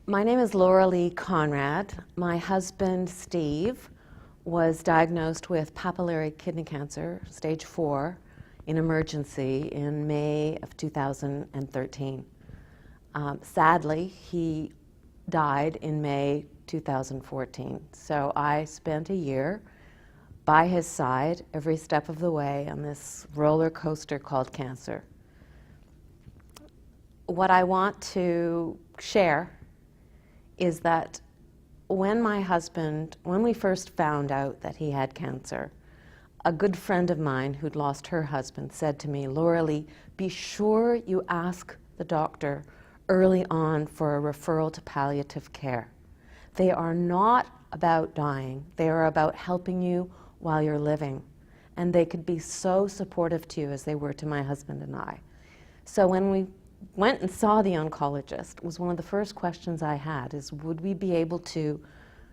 My name is Laurelea Conrad. My husband, Steve, was diagnosed with papillary kidney cancer, stage 4, in emergency in May of 2013. Sadly, he died in May 2014. So I spent a year by his side every step of the way on this roller coaster called cancer. What I want to share is that when we first found out that he had cancer, a good friend of mine who'd lost her husband said to me, "Laurelea, be sure you ask the doctor early on for a referral to palliative care. They are not about dying, they are about helping you while you're living. And they could be so supportive to you as they were to my husband and I." So when we went and saw the oncologist, it was one of the first questions I had is, would we be able to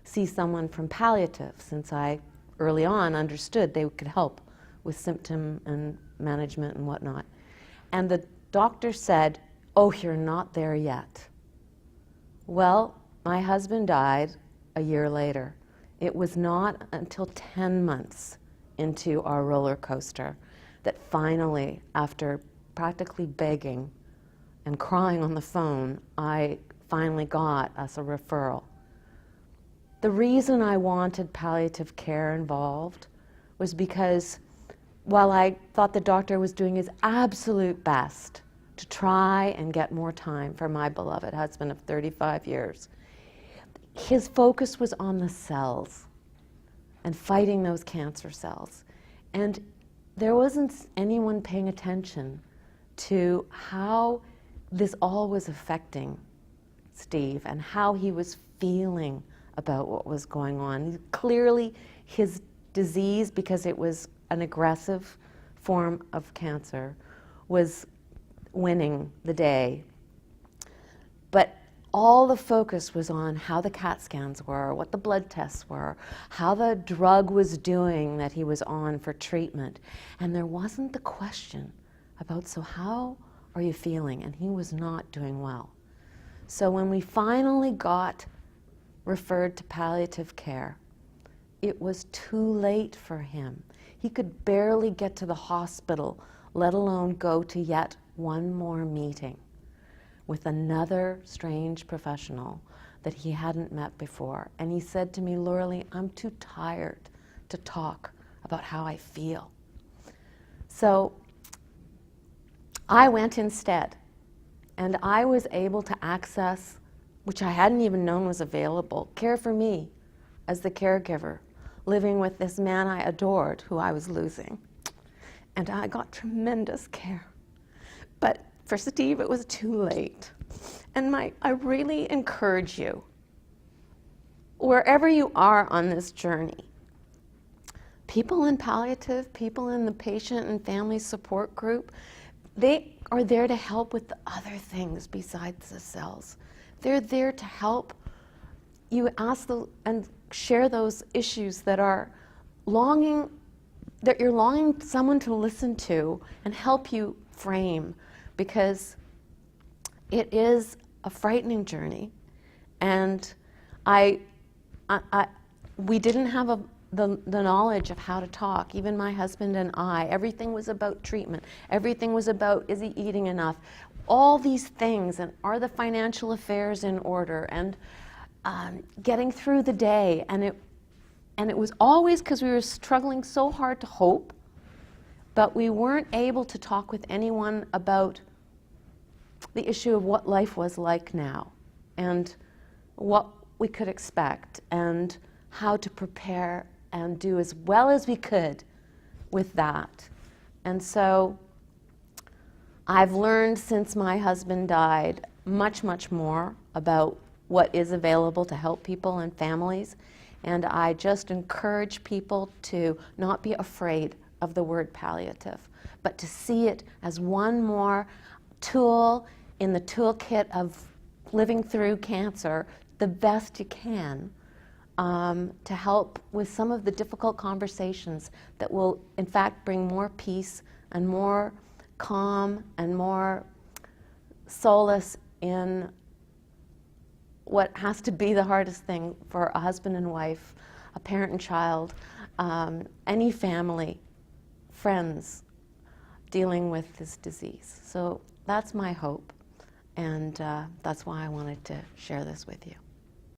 see someone from palliative, since I early on understood they could help with symptom and management and whatnot. And the doctor said, "Oh, you're not there yet." Well, my husband died a year later. It was not until 10 months into our roller coaster that finally, after practically begging and crying on the phone, I finally got us a referral. The reason I wanted palliative care involved was because while I thought the doctor was doing his absolute best to try and get more time for my beloved husband of 35 years, his focus was on the cells and fighting those cancer cells. And there wasn't anyone paying attention to how this all was affecting Steve and how he was feeling about what was going on. Clearly, his disease, because it was an aggressive form of cancer, was winning the day. But all the focus was on how the CAT scans were, what the blood tests were, how the drug was doing that he was on for treatment. And there wasn't the question about, so how are you feeling? And he was not doing well. So when we finally got referred to palliative care, it was too late for him. He could barely get to the hospital, let alone go to yet one more meeting with another strange professional that he hadn't met before. And he said to me, "Laurelea, I'm too tired to talk about how I feel." So I went instead, and I was able to access, which I hadn't even known was available, care for me as the caregiver, living with this man I adored who I was losing. And I got tremendous care. But for Steve, it was too late. And I really encourage you, wherever you are on this journey, people in palliative, people in the patient and family support group, they are there to help with the other things besides the cells. They're there to help you and share those issues that you're longing someone to listen to and help you frame, because it is a frightening journey. And we didn't have the knowledge of how to talk, even my husband and I. Everything was about treatment. Everything was about, is he eating enough? All these things, and are the financial affairs in order, and getting through the day. And it was always because we were struggling so hard to hope, but we weren't able to talk with anyone about the issue of what life was like now, and what we could expect, and how to prepare and do as well as we could with that. And so I've learned since my husband died much, much more about what is available to help people and families. And I just encourage people to not be afraid of the word palliative, but to see it as one more tool in the toolkit of living through cancer the best you can, to help with some of the difficult conversations that will, in fact, bring more peace and more calm and more solace in what has to be the hardest thing for a husband and wife, a parent and child, any family, friends dealing with this disease. So that's my hope, and that's why I wanted to share this with you.